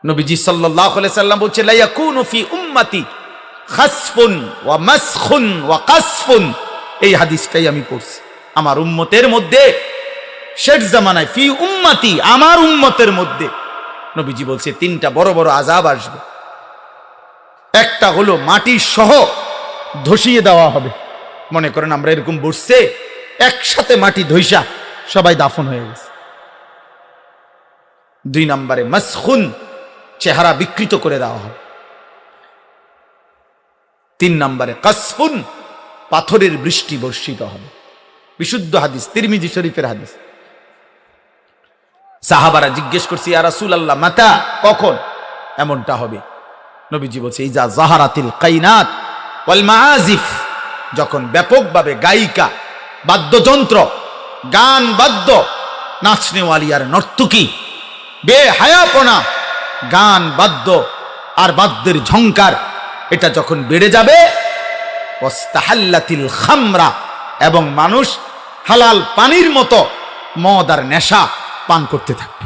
নবীজি সাল্লাল্লাহু আলাইহি সাল্লাম বলছে লা ইয়াকুনু ফি উম্মতি খাসফুন ওয়া মাসখুন ওয়া কাসফুন। এই হাদিসটাই আমি পড়ছি। আমার উম্মতের মধ্যে শেষ জামানায় ফি উম্মতি, আমার উম্মতের মধ্যে নবীজি বলছে তিনটা বড় বড় আযাব আসবে। একটা হলো মাটি সহ ধসিয়ে দেওয়া হবে। মনে করেন আমরা এরকম বসছে, একসাথে মাটি ধইসা সবাই দাফন হয়ে গেছে। 2 নম্বরে মাসখুন, চেহারা বিকৃত করে দেওয়া হবে। 3 নম্বরে কাসফুন, পাথরের বৃষ্টি বর্ষিত হবে। বিশুদ্ধ হাদিস, তিরমিজি শরীফের হাদিস। সাহাবারা জিজ্ঞেস করছে ইয়া রাসূলুল্লাহ মাতা, কখন এমনটা হবে? নবীজি বলছে ইজা জাহারাতিল কাইনাত ওয়াল মাআজিফ, যখন ব্যাপকভাবে গায়িকা, বাদ্যযন্ত্র, গান বাদ্য, নাচনেওয়ালি আর নর্তকী, বেহায়াপনা, গান বাদ্য আর বাদ্যের ঝংকার, এটা যখন বেড়ে যাবে, ওয়াস্তাহাল্লাতিল খামরা, এবং মানুষ হালাল পানির মতো মদ আর নেশা পান করতে থাকবে।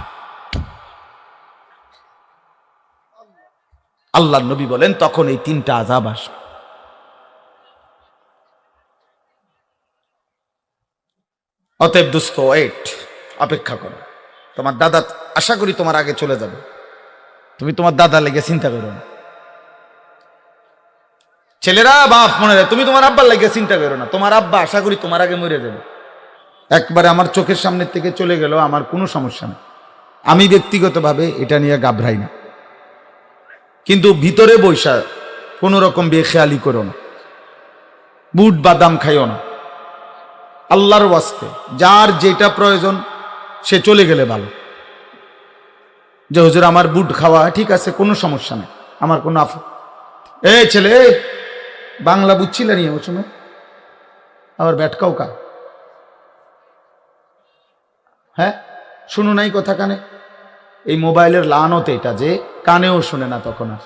আল্লাহর নবী বলেন তখন এই 3টা আযাব আসবে। অতএব দোস্ত, অপেক্ষা করো। তোমার দাদা আশা করি তোমার আগে চলে যাবে, তুমি তোমার দাদা লেগে চিন্তা করো না। ছেলেরা বাপ মনে রাখে, তুমি তোমার আব্বার লেগে চিন্তা করো না। তোমার আব্বা আশা করি তোমার আগে মরে যাবে। একবারে আমার চোখের সামনের থেকে চলে গেল, আমার কোনো সমস্যা নেই। আমি ব্যক্তিগতভাবে এটা নিয়ে গাবড়াই না, কিন্তু ভিতরে বৈশা কোন রকম বেখেয়ালি করো না, বুট বাদাম খাইও না। আল্লাহর ওয়াস্তে যার যেটা প্রয়োজন সে চলে গেলে ভালো। যে হুজুর আমার বুট খাওয়া ঠিক আছে, কোনো সমস্যা নেই, আমার কোনো এই ছেলে বাংলা বুঝছিলে নি ওই সময়, আবার ব্যাটকাও কা, হ্যাঁ শুনো নাই কথা কানে? এই মোবাইলের লানত এটা যে কানেও শুনে না তখন আর,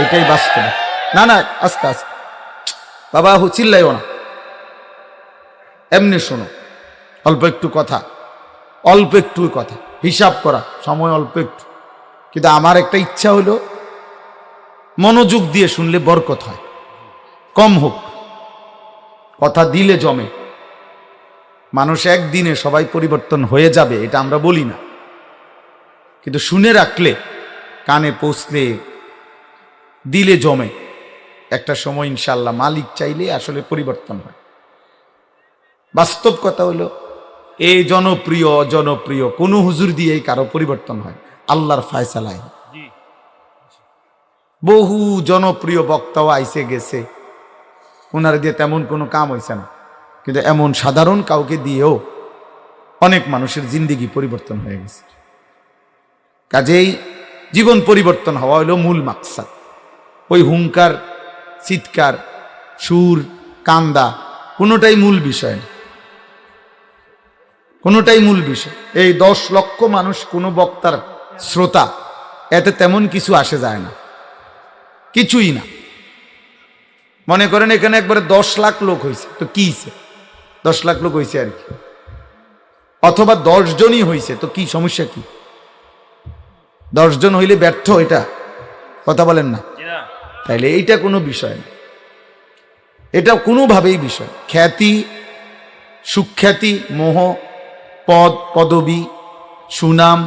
এটাই বাস্তব। না না আস্তে আস্তে বাবা চিল্লাইও না, এমনি শোনো, অল্প একটু কথা, অল্প একটু কথা, হিসাব করা সময় অল্প একটু। কিন্তু আমার একটা ইচ্ছা হলো মনোযোগ দিয়ে শুনলে বরকত হয়, কম হোক, কথা দিলে জমে। মানুষ একদিনে সবাই পরিবর্তন হয়ে যাবে এটা আমরা বলি না, কিন্তু শুনে রাখলে, কানে পৌঁছলে, দিলে জমে, একটা সময় ইনশাআল্লাহ মালিক চাইলে আসলে পরিবর্তন হয়। বাস্তব কথা হলো এই জনপ্রিয় অজনপ্রিয় কোন হুজুর দিয়েই কারো পরিবর্তন হয়? আল্লাহর ফায়সালায়। বহু জনপ্রিয় বক্তাও আইসে গেছে, ওনার দিয়ে তেমন কোনো কাম হয়েছে না, কিন্তু এমন সাধারণ কাউকে দিয়েও অনেক মানুষের জিন্দেগি পরিবর্তন হয়ে গেছে। কাজেই জীবন পরিবর্তন হওয়া হলো মূল মাকসাদ। ওই হুঙ্কার, চিৎকার, সুর, কান্দা কোনোটাই মূল বিষয় না, কোনোটাই মূল বিষয়। এই 10 লক্ষ মানুষ কোন বক্তার শ্রোতা, এতে তেমন কিছু আসে যায় না, কিছুই না। মনে করেন এখানে একবারে 10 লাখ লোক হয়েছে, তো কি হয়েছে? 10 লাখ লোক হয়েছে আর কি, অথবা 10 জনই হয়েছে, তো কি সমস্যা কি? 10 জন হইলে ব্যর্থ, এটা কথা বলেন না? তাইলে এইটা কোনো বিষয় না, এটা কোনোভাবেই বিষয়। খ্যাতি, সুখ্যাতি, মোহ, পদ, পদবী, সুনাম,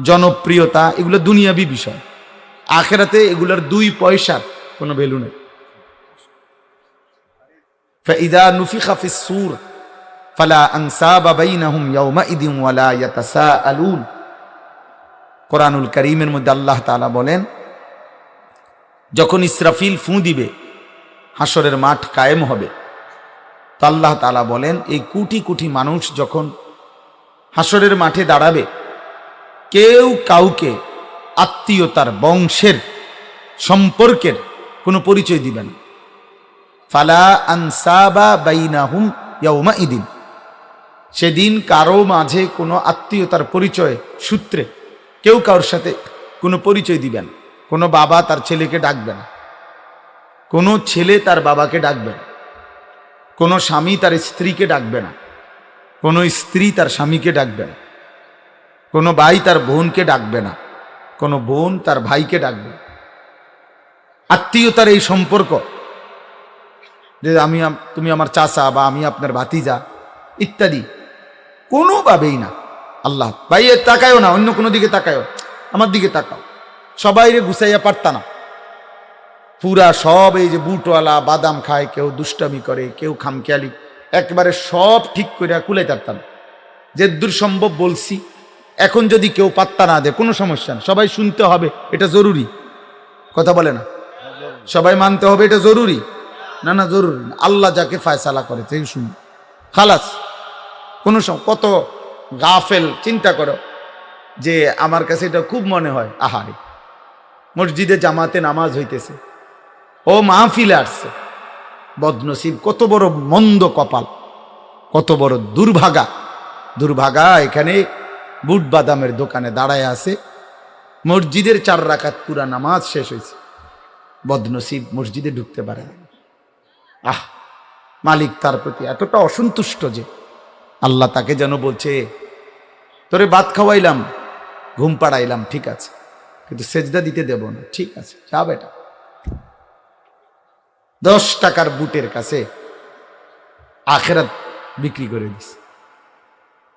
জনপ্রিয়তা, এগুলো দুনিয়াবি বিষয়। আখিরাতে এগুলোর 2 পয়সার কোনো ভ্যালু নেই। فإذا نفخ في الصور فلا أنساب بينهم يومئذ ولا يتساءلون। কোরআনুল কারীমের মধ্যে আল্লাহ তাআলা বলেন, যখন ইসরাফিল ফু দিবে, হাসরের মাঠ কায়েম হবে, তো আল্লাহ তাআলা বলেন এই কোটি কোটি মানুষ যখন হাসরের মাঠে দাঁড়াবে, কেউ কাউকে আত্মীয়তার, বংশের, সম্পর্কের কোনো পরিচয় দিবে না। ফালা আনসাবা বাইনাহুম ইয়াউমাইদিন, সেদিন কারো মাঝে কোনো আত্মীয়তার পরিচয় সূত্রে কেউ কারোর সাথে কোনো পরিচয় দিবেন। কোনো বাবা তার ছেলেকে ডাকবে না, কোনো ছেলে তার বাবাকে ডাকবে না, কোনো স্বামী তার স্ত্রীকে ডাকবে না, কোনো স্ত্রী তার স্বামীকে ডাকবে না, কোনো ভাই তার বোনকে ডাকবে না, কোনো বোন তার ভাইকে ডাকবে। আত্মীয়তার এই সম্পর্ক যে তুমি আমার চাচা বা আমি আপনার ভাতিজা ইত্যাদি কোনোভাবেই না। আল্লাহ ভাই তাকায়ও না, অন্য কোনো দিকে তাকায়ও, আমার দিকে তাকাও। সবাইরে গুছাইয়া পারতা না, পুরা সব এই যে বুটওয়ালা বাদাম খায়, কেউ দুষ্টামি করে, কেউ খামখেয়ালি, একবারে সব ঠিক করে কুলাই পারতাম। যে দূর সম্ভব বলছি। এখন যদি কেউ পাত্তা না দেয় কোনো সমস্যা না, সবাই শুনতে হবে, এটা জরুরি। কথা বলে না, সবাই মানতে হবে, এটা জরুরি না? না জরুরি না। আল্লাহ যাকে ফায়সালা করে সেই শুনি, খালাস। কোনো কত গাফেল, চিন্তা করো যে আমার কাছে এটা খুব মনে হয়, আহারে মসজিদে জামাতে নামাজ হইতেছে, ও মাহফিলে আসছে, বদনসিব, কত বড় মন্দ কপাল, কত বড় দুর্ভাগা। দুর্ভাগা এখানে বুট বাদামের দোকানে দাঁড়ায় আছে, মসজিদের 4 রাকাত পুরা নামাজ শেষ হয়েছে, বদনসিব মসজিদে ঢুকতে পারে না। মালিক তার প্রতি এতটা অসন্তুষ্ট যে আল্লাহ তাকে যেন বলছে, তোরে ভাত খাওয়াইলাম, ঘুম পাড়াইলাম, ঠিক আছে, কিন্তু সেজদা দিতে দেব না। ঠিক আছে, যা বেটা। 10 টাকার বুটের কাছে আখেরাত বিক্রি করে দিস,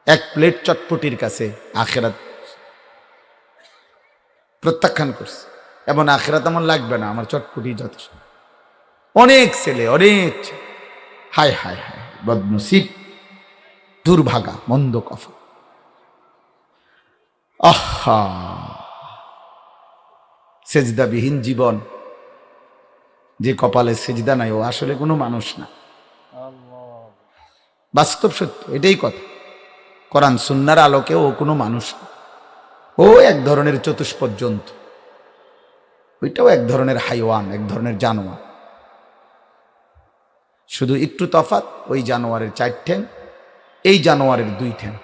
1 প্লেট চটপটির কাছে আখেরাত প্রত্যাখ্যান করছে। এবং আখেরাত আমার লাগবে না, আমার চটপটি যথেষ্ট। অনেক ছেলে, অনেক, হায় হায় হায়, বদনসিব, দুর্ভাগা, মন্দ কফা। আহা, সেজদাবিহীন জীবন, যে কপালে সেজদা নাই, ও আসলে কোনো মানুষ না। বাস্তব সত্য, এটাই কথা। কোরআন সুন্নাহর আলোকে ও কোনো মানুষ না, ও এক ধরনের চতুষ্পদ জন্তু, ওইটাও এক ধরনের হাইওয়ান, এক ধরনের জানোয়ার। শুধু একটু তফাৎ, ওই জানোয়ারের 4 ঠ্যাং, এই জানোয়ারের 2 ঠ্যাং,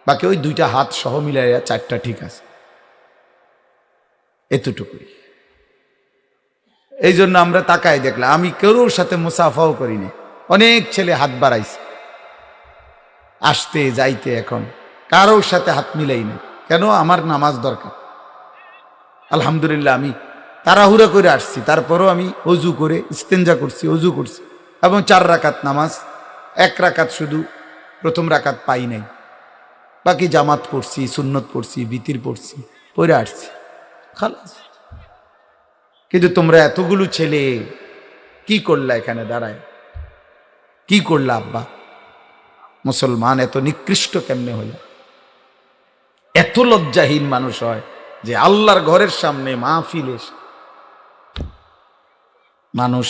বাকি ওই 2টা হাত সহ মিলাইয়া 4টা ঠিক আছে, এতটুকুই। এই জন্য আমরা তাকাই দেখলাম, আমি কারোর সাথে মুসাফাও করিনি, অনেক ছেলে হাত বাড়াইছে আসতে যাইতে, এখন কারোর সাথে হাত মিলাই না। কেন? আমার নামাজ দরকার। আলহামদুলিল্লাহ আমি তাড়াহুড়া করে আসছি, তারপরও আমি অজু করে ইস্তেঞ্জা করছি, অজু করছি, এবং 4 রাকাত নামাজ, 1 রাকাত শুধু প্রথম রাকাত পাই নাই, বাকি জামাত পড়ছি, সুন্নত পড়ছি, বিতির পড়ছি, পড়ে আসছি, খালাস। কিন্তু তোমরা এতগুলো ছেলে কি করলা এখানে দাঁড়ায়? কি করলা আব্বা? মুসলমান এত নিকৃষ্ট কেমনে হইল? এত লজ্জাহীন মানুষ হয় যে আল্লাহর ঘরের সামনে মাহফিলে মানুষ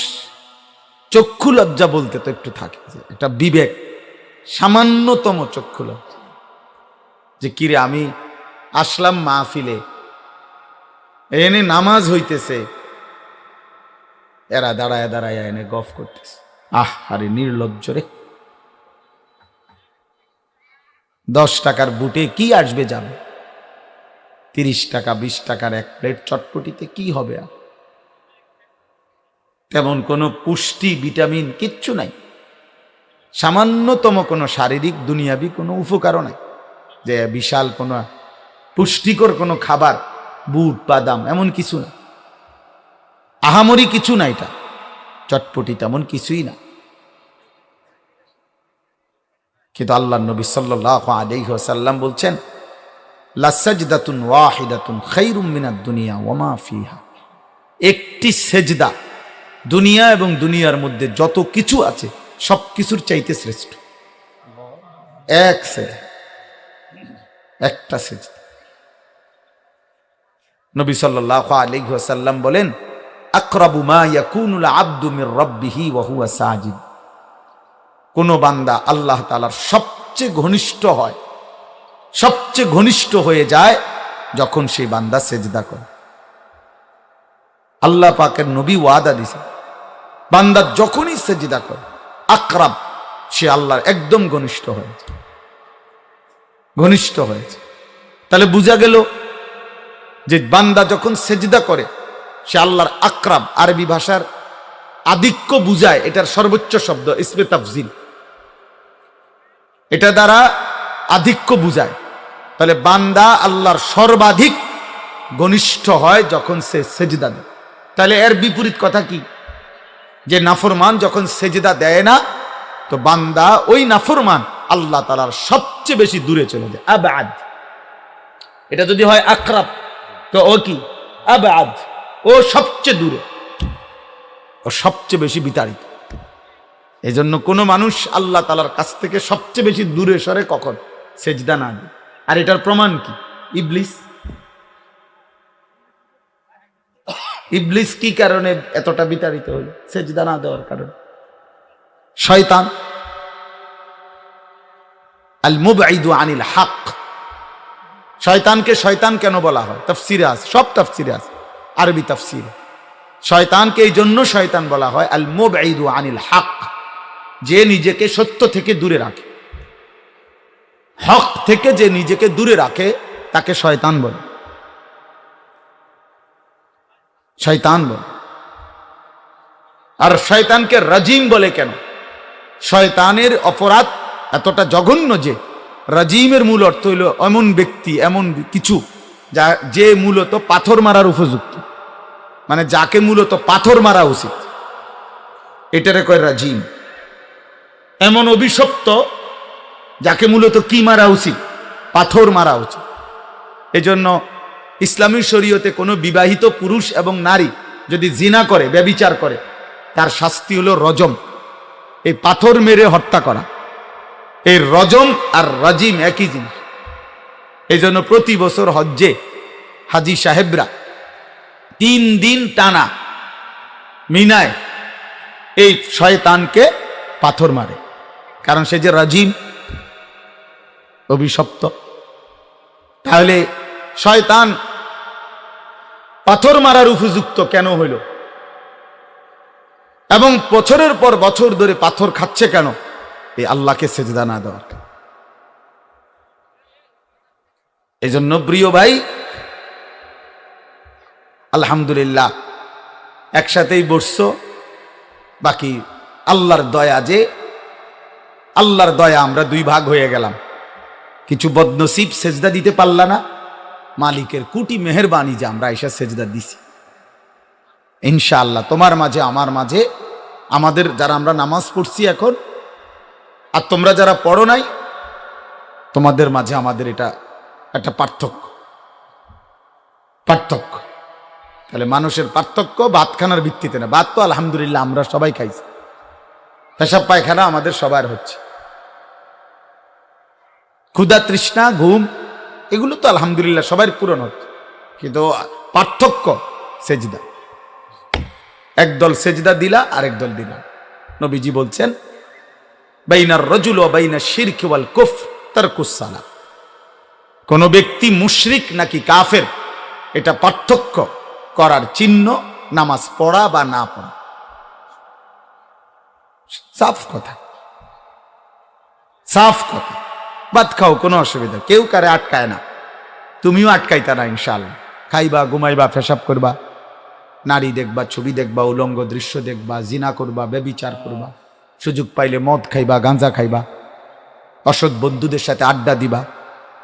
চক্ষু লজ্জা বলতে তো একটু থাকে, একটা বিবেক, সামান্যতম চক্ষু লজ্জা, যে কিরে আমি আসলাম মাহফিলে, এনে নামাজ হইতেছে, এরা দাঁড়ায় দাঁড়ায় এনে গফ করতেছে। আরে নির্লজ্জ রে। 10 টাকার বুটে কি আসবে যাবে? 30 টাকা 20 টাকার 1 প্লেট চটপটিতে কি হবে? আর তেমন কোনো পুষ্টি, ভিটামিন কিচ্ছু নাই, সামান্যতম কোনো শারীরিক দুনিয়াবি কোনো উপকারও নাই, যে বিশাল কোনো পুষ্টিকর কোনো খাবার, বুট বাদাম এমন কিছু না, আহামরি কিছু না। এটা চটপটি তেমন কিছুই না। কিন্তু আল্লাহর নবী সাল্লাল্লাহু আলাইহি ওয়াসাল্লাম বলছেন, লাসাজদাতুন ওয়াহিদাতুন খায়রুম মিনাদ দুনিয়া ওয়া মা ফিহা। একটি সেজদা দুনিয়া এবং দুনিয়ার মধ্যে যত কিছু আছে সব কিছুর চাইতে শ্রেষ্ঠ। এক সেজদা, একটা সেজদা। নবী সাল্লাল্লাহু আলাইহি ওয়াসাল্লাম বলেন, আকরাবু মা ইয়াকুনুল আবদু মির রাব্বিহি ওয়া হুয়া সাজিদ। কোন বান্দা আল্লাহ তাআলার সবচেয়ে ঘনিষ্ঠ হয়, সবচেয়ে ঘনিষ্ঠ হয়ে যায় যখন সেই বান্দা সেজদা করে। আল্লাহ পাকের নবী ওয়াদা দিছে, বান্দা যখনই সেজদা করে আকরাব, সে আল্লাহর একদম ঘনিষ্ঠ হয়েছে, ঘনিষ্ঠ হয়েছে। তাহলে বোঝা গেল যে বান্দা যখন সেজদা করে সে আল্লাহর আকরাব। আরবি ভাষার আধিক্য বুঝায়, এটার সর্বোচ্চ শব্দ ইসমে তাফজিল, এটা দ্বারা আধিক্য বুঝায়। তাহলে বান্দা আল্লাহর সর্বাধিক ঘনিষ্ঠ হয় যখন সে সেজদা দেয়। তাহলে এর বিপরীত কথা কি? যে নাফরমান যখন সেজদা দেয় না, তো বান্দা ওই নাফরমান আল্লাহ তাআলার সবচেয়ে বেশি দূরে চলে যায়, আবাদ। এটা যদি হয় আকরাব, তো ও কি? আবাদ। ও সবচেয়ে দূরে, ও সবচেয়ে বেশি বিতাড়িত। এই জন্য কোনো মানুষ আল্লাহ তাআলার কাছ থেকে সবচেয়ে বেশি দূরে সরে কখন? সেজদা না দেয়। আর এটার প্রমাণ কি? ইবলিস। ইবলিস কি কারণে এতটা বিতাড়িত হল? সেজদা না দেওয়ার কারণে। শয়তান, আল মুবঈদু আনিল হক। শয়তানকে শয়তান কেন বলা হয়? তাফসীরে আছে, সব তাফসীরে আছে, আরবি তাফসীর। শয়তানকে এই জন্য শয়তান বলা হয় আল মুবঈদু আনিল হক, যে নিজেকে সত্য থেকে দূরে রাখে। হক থেকে যে নিজেকে দূরে রাখে তাকে শয়তান বলে, শয়তান বলে। আর শয়তানকে রাজিম বলে কেন? শয়তানের অপরাধ এতটা জঘন্য যে রাজিমের মূল অর্থ হইল এমন ব্যক্তি, এমন কিছু যা যে মূলত পাথর মারার উপযুক্ত, মানে যাকে মূলত পাথর মারা উচিত, এটারে কয় রাজিম। এমন অভিশপ্ত যাকে মূলত কি মারা উচিত? পাথর মারা উচিত। এজন্য ইসলামী শরীয়তে কোনো বিবাহিত পুরুষ এবং নারী যদি জিনা করে, ব্যভিচার করে, তার শাস্তি হলো রজম, এই পাথর মেরে হত্যা করা। এই রজম আর রাজিম একই জিনিস। এই জন্য প্রতি বছর হজ্জে হাজি সাহেবরা 3 দিন টানা মিনায় এই শয়তানকে পাথর মারে, কারণ সে যে রাজিম, অভিশপ্ত। তাহলে শয়তান পাথর মারার উপযুক্ত কেন হইল? এবং বছরের পর বছর ধরে পাথর খাচ্ছে কেন? এই আল্লাহকে সেজদা না দেওয়ার। এই জন্য প্রিয় ভাই, আলহামদুলিল্লাহ একসাথেই বসছো। বাকি আল্লাহর দয়া, যে আল্লাহর দয়া আমরা 2 ভাগ হয়ে গেলাম। কিছু বদনসিব সেজদা দিতে পারলা না, মালিকের কোটি মেহেরবানি যে আমরা এসে সেজদা দিছি। ইনশাআল্লাহ তোমার মাঝে আমার মাঝে, আমাদের যারা আমরা নামাজ পড়ছি এখন, আর তোমরা যারা পড়ো নাই, তোমাদের মাঝে আমাদের এটা একটা পার্থক্য। তাহলে মানুষের পার্থক্য ভাত খানার ভিত্তিতে না। ভাত তো আলহামদুলিল্লাহ আমরা সবাই খাইছি, পেশাব পায়খানা আমাদের সবার হচ্ছে, ক্ষুধা তৃষ্ণা ঘুম এগুলো তো আলহামদুলিল্লাহ সবার পূরণ হচ্ছে। কিন্তু পার্থক্য সেজদা। একদল সেজদা দিলা, আরেক দল দিলা। নবীজি বলছেন বাইনার রাজুল ওয়া বাইনাশ শিরকি ওয়াল কুফর তারকুস সালাত। কোন ব্যক্তি মুশরিক নাকি কাফের, এটা পার্থক্য করার চিহ্ন নামাজ পড়া বা না পড়া। সাফ কথা, সাফ কথা। ভাত খাও, কোনো অসুবিধা, কেউ কারে আটকায় না, তুমিও আটকাইতা না ইনশাআল্লাহ। খাইবা, ঘুমাইবা, পেশাব করবা, নারী দেখবা, ছবি দেখবা, উলঙ্গ দৃশ্য দেখবা, জিনা করবা, ব্যভিচার করবা, সুযোগ পাইলে মদ খাইবা, গাঁজা খাইবা, অসৎ বন্ধুদের সাথে আড্ডা দিবা,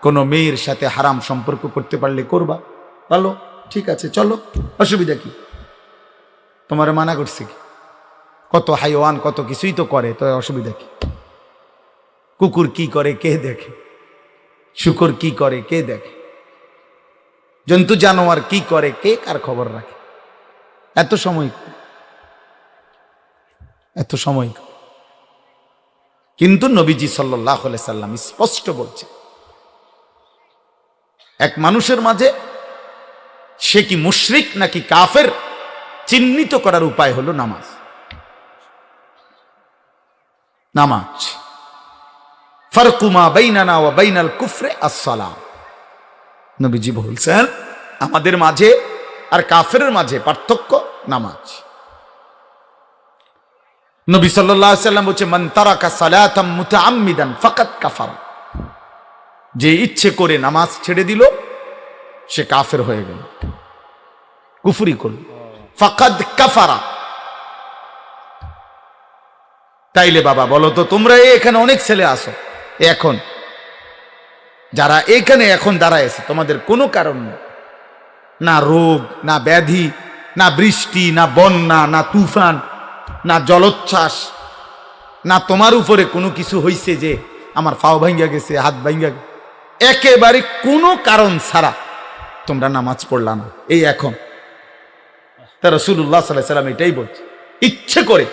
কোনো মেয়ের সাথে হারাম সম্পর্ক করতে পারলে করবা। ভালো, ঠিক আছে, চলো, অসুবিধা কি? তোমার মানা করছে কি? কত হাইওয়ান কত কিছুই তো করে, তো অসুবিধা কি? কুকুর কি করে কে দেখে? শুকর কি করে কে দেখে? জন্তু জানোয়ার কি করে কে কার খবর রাখে? এত সময়। কিন্তু নবীজি সাল্লাল্লাহু আলাইহি সাল্লাম স্পষ্ট বলছে, এক মানুষের মাঝে সে কি মুশরিক নাকি কাফের চিহ্নিত করার উপায় হলো নামাজ। নামাজ ফারকু মা বাইনানা ওয়া বাইনাল কুফরি আস-সালাহ। নবীজি বলছেন আমাদের মাঝে আর কাফেরের মাঝে পার্থক্য নামাজ। নবী সাল্লাল্লাহু আলাইহি সাল্লাম বলেছেন মান তারাকা সালাতাম মুতাআম্মিদান ফাকাদ কাফার। যে ইচ্ছে করে নামাজ ছেড়ে দিল সে কাফের হয়ে গেল, কুফরি করল, ফাকাদ কাফারা। তাইলে বাবা বলো তো, তোমরা এখানে অনেক ছেলে আসো, এখন যারা এখানে এখন দাঁড়ায়ছে তোমাদের কোনো কারণ নেই, না রোগ, না ব্যাধি, না বৃষ্টি, না বন্যা, না তুফান, না জলোচ্ছ্বাস, না তোমার উপরে কোনো কিছু হইছে যে আমার পাও ভাঙ্গা গেছে, হাত ভাঙ্গা গেছে, একেবারে কোনো কারণ ছাড়া তোমরা নামাজ পড়লা না এই এখন। তা রাসূলুল্লাহ সাল্লাল্লাহু আলাইহি সাল্লাম এটাই বলছে, ইচ্ছে করে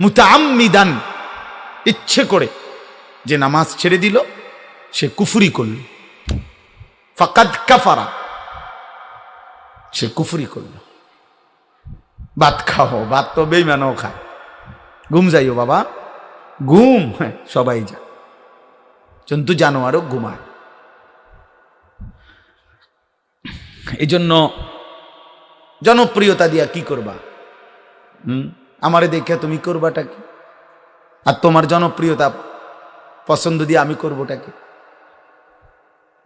মুতাআম্মিদান, ইচ্ছে করে যে নামাজ ছেড়ে দিল সে কুফরি করল, ফাকাদ কাফারা, সে কুফরি করল। ভাত খাও, ভাত তো বেঈমানও খায়। ঘুম যাইও বাবা, ঘুম, হ্যাঁ সবাই যায়, জন্তু জানোয়ারও ঘুমায়। এই জন্য জনপ্রিয়তা দিয়া কি করবা? আমারে দেখে তুমি করবাটা কি? আর তোমার জনপ্রিয়তা পছন্দ দিয়ে আমি করবোটা কি?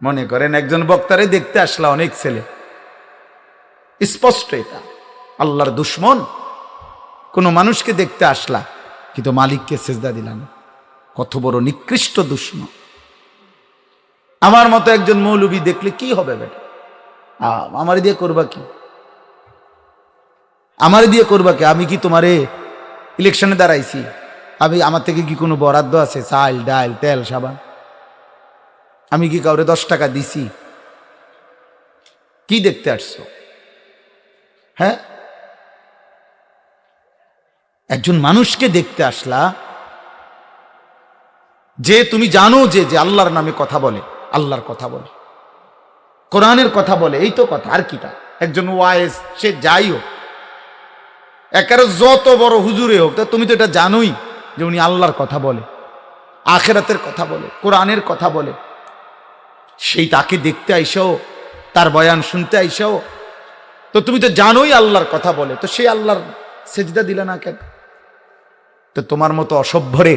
মনে করেন একজন বক্তারে দেখতে আসলা অনেক ছেলে, স্পষ্ট এটা আল্লাহর দুশ্মন। কোন মানুষকে দেখতে আসলা কিন্তু মালিককে সেজদা দিলাম, কত বড় নিকৃষ্ট দুশ্মন। আমার মতো একজন মৌলবী দেখলে কি হবে বেটা? আমার দিয়ে করবা কি? আমার দিয়ে করবা কি? আমি কি তোমারে ইলেকশনে দাঁড়াইছি? আমার থেকে কি কোনো বরাদ্দ আছে? চাল, ডাল, তেল, সাবান? আমি কি কাউরে 10 টাকা দিছি? কি দেখতে আসছো? হ্যাঁ, একজন মানুষকে দেখতে আসলা যে তুমি জানো যে আল্লাহর নামে কথা বলে, আল্লাহর কথা বলে, কোরআনের কথা বলে, এই তো কথা, আর কিটা? একজন ওয়াইজ, সে যাই হোক, একেবারে যত বড় হুজুরে হোক, তা তুমি তো এটা জানোই যে উনি আল্লাহর কথা বলে, আখিরাতের কথা বলে, কোরআনের কথা বলে। সেই তাকে দেখতে আইসাও, তার বয়ান শুনতে আইসাও, তো তুমি তো জানোই আল্লাহর কথা বলে, তো সেই আল্লাহর সেজদা দিলে না কেন? তো তোমার মতো অসভ্যরে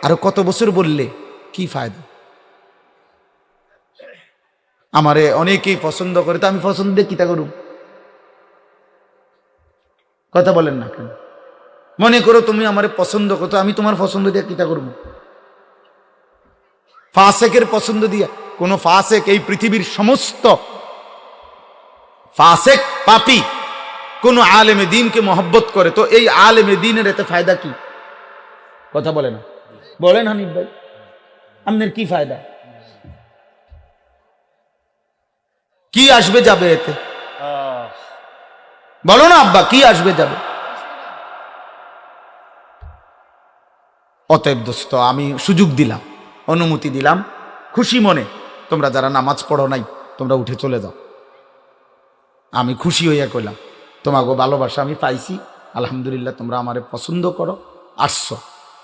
আরো কত বছর বললে কি ফায়দা? আমারে অনেকেই পছন্দ করে, তো আমি পছন্দ দিয়ে কিতা করুম? কথা বলেন না কেন? মনে করো তুমি আমারে পছন্দ করতো, আমি তোমার পছন্দ দিয়ে কিতা করবো? ফাসেকের পছন্দ দিয়া? কোন ফাসেক এই পৃথিবীর সমস্ত ফাসেক পাপী কোন আলেমে দ্বীনকে মহব্বত করে, তো এই আলেমে দ্বীনের এতে ফায়দা কি? কথা বলে না, বলেন হানিফ ভাই, আপনার কি ফায়দা? কি আসবে যাবে এতে? বলো না আব্বা, কি আসবে যাবে? অতএব দোস্ত, আমি সুযোগ দিলাম, অনুমতি দিলাম, খুশি মনে তোমরা যারা নামাজ পড়ো নাই তোমরা উঠে চলে যাও। আমি খুশি হইয়া কইলাম তোমাকে ভালোবাসা আমি পাইছি, আলহামদুলিল্লাহ, তোমরা আমারে পছন্দ করো, আসছো।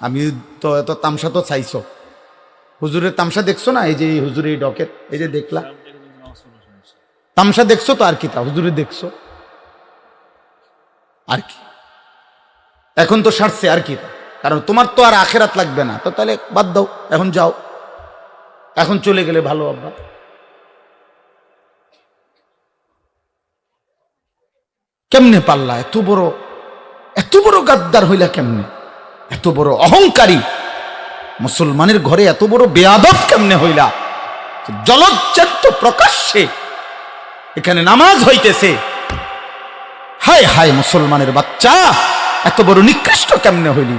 আমি তো এত তামসা তো চাইছো, হুজুরের তামসা দেখছো না? এই যে হুজুর এই ডকের, এই যে দেখলা তামসা দেখছো, তো আর কি তা হুজুরে দেখছো, আর কি? এখন তো সারছে, আর কি তা? কারণ তোমার তো আর আখেরাত লাগবে না, তো তাহলে বাদ দাও, এখন যাও, এখন চলে গেলে ভালো। আব্বা কেমনে পাল্লা? এত বড় গাদ্দার হইলা কেমনে? এত বড় অহংকারী মুসলমানের ঘরে এত বড় বেয়াদব কেমনে হইলা? জলজ্জান্ত প্রকাশ্যে এখানে নামাজ হইতেছে, হায় হায় মুসলমানের বাচ্চা, এত বড় নিকৃষ্ট কেমনে হইলি?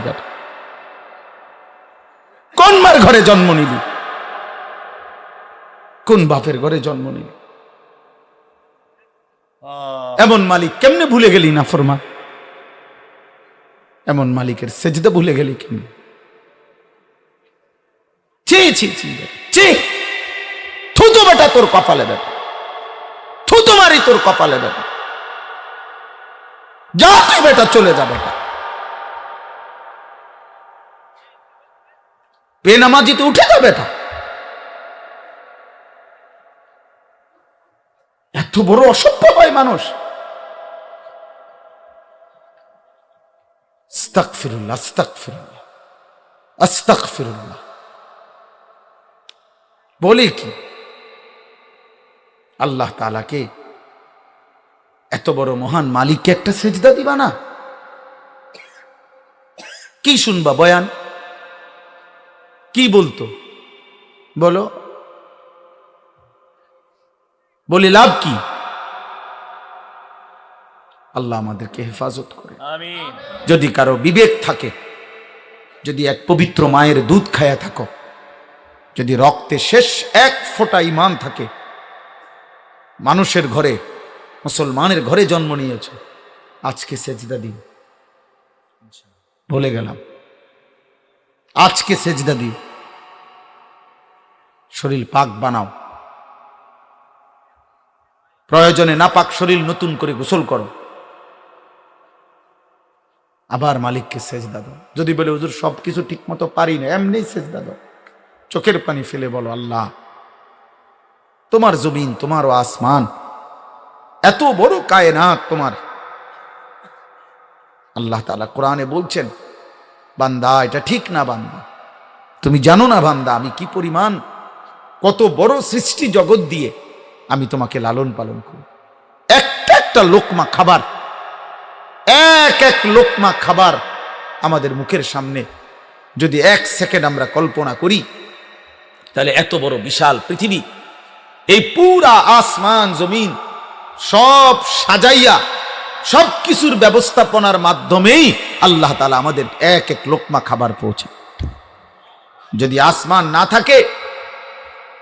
কোন মার ঘরে জন্ম নিলি? কোন বাপের ঘরে জন্ম নিলি? এমন মালিক কেমনে ভুলে গেলি? না ফরমান, এমন মালিকের সেজদা ভুলে গেলি কেমনে? থুতো বেটা তোর কপালে, বেটা থুতো মারি তোর কপালে, বেটা যা, তুই বেটা চলে যা, বেটা বেনামাজিতে উঠে যা, বেটা এত বড় অসভ্য হয় মানুষ। আস্তাগফিরুল্লাহ, আস্তাগফিরুল্লাহ, আস্তাগফিরুল্লাহ। বলে কি আল্লাহ তাআলাকে, এত বড় মহান মালিককে একটা সেজদা দিবা না? কি শুনবা বয়ান? কি বলতো বলো? বলে লাভ কি? আল্লাহ আমাদেরকে হেফাজত করে। আমিন। যদি কারো বিবেক থাকে, যদি এক পবিত্র মায়ের দুধ খায়া থাকো, যদি রক্তে শেষ এক ফোঁটা ঈমান থাকে, মানুষের ঘরে, মুসলমানের ঘরে জন্ম নিয়েছ, আজকে সেজদা দিন। বলে গেলাম, আজকে সেজদা দিন। শরীর পাক বানাও, প্রয়োজনে নাপাক শরীর নতুন করে গোসল করো, আবার মালিককে সেজদা দাও। যদি বলে হুজুর সবকিছু ঠিক মতো পারি না, এমনি সেজদা দাও, চোখের পানি ফেলে বলো, আল্লাহ তোমার জমিন, তোমারও আসমান, এত বড় কায়নাত তোমার। আল্লাহ তাআলা কোরআনে বলছেন, বান্দা এটা ঠিক না, বান্দা তুমি জানো না বান্দা আমি কি পরিমাণ, কত বড় সৃষ্টি জগৎ দিয়ে আমি তোমাকে লালন পালন করি। একটা একটা লোকমা খাবার, এক এক লোকমা খাবার আমাদের মুখের সামনে যদি এক সেকেন্ড আমরা কল্পনা করি, তাহলে এত বড় বিশাল পৃথিবী, এই পুরা আসমান জমিন সব সাজাইয়া সব কিছুর ব্যবস্থাপনার মাধ্যমেই আল্লাহ তাআলা আমাদের এক এক লোকমা খাবার পৌঁছে। যদি আসমান না থাকে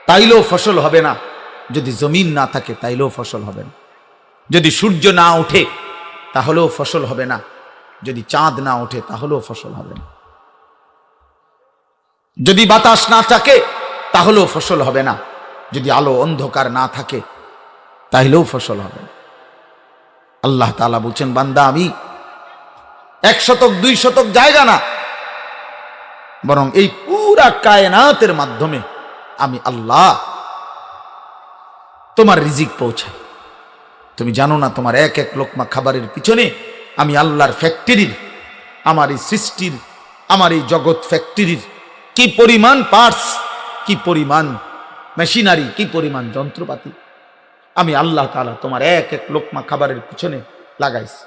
তাইলেও ফসল হবে না, যদি জমিন না থাকে তাইলেও ফসল হবে না, যদি সূর্য না ওঠে তাহলেও ফসল হবে না, যদি চাঁদ না ওঠে তাহলেও ফসল হবে না, যদি বাতাস না থাকে তাহলেও ফসল হবে না, যদি আলো অন্ধকার না থাকে তাইলেও ফসল হবে না। আল্লাহ তাআলা বলছেন, বান্দা আমি 1 শতক 2 শতক জায়গা না, বরং এই পুরা কায়নাতের মাধ্যমে আমি আল্লাহ তোমার রিজিক পৌঁছাই। তুমি জানো না তোমার এক এক লোকমা খাবারের পিছনে আমি আল্লাহর ফ্যাক্টরির, আমার এই সৃষ্টির, আমার এই জগৎ ফ্যাক্টরির কি পরিমাণ পার্টস, কি পরিমাণ মেশিনারি, কি পরিমাণ যন্ত্রপাতি আমি আল্লাহ তাআলা তোমার এক এক লোকমা খাবারের পিছনে লাগাইছি।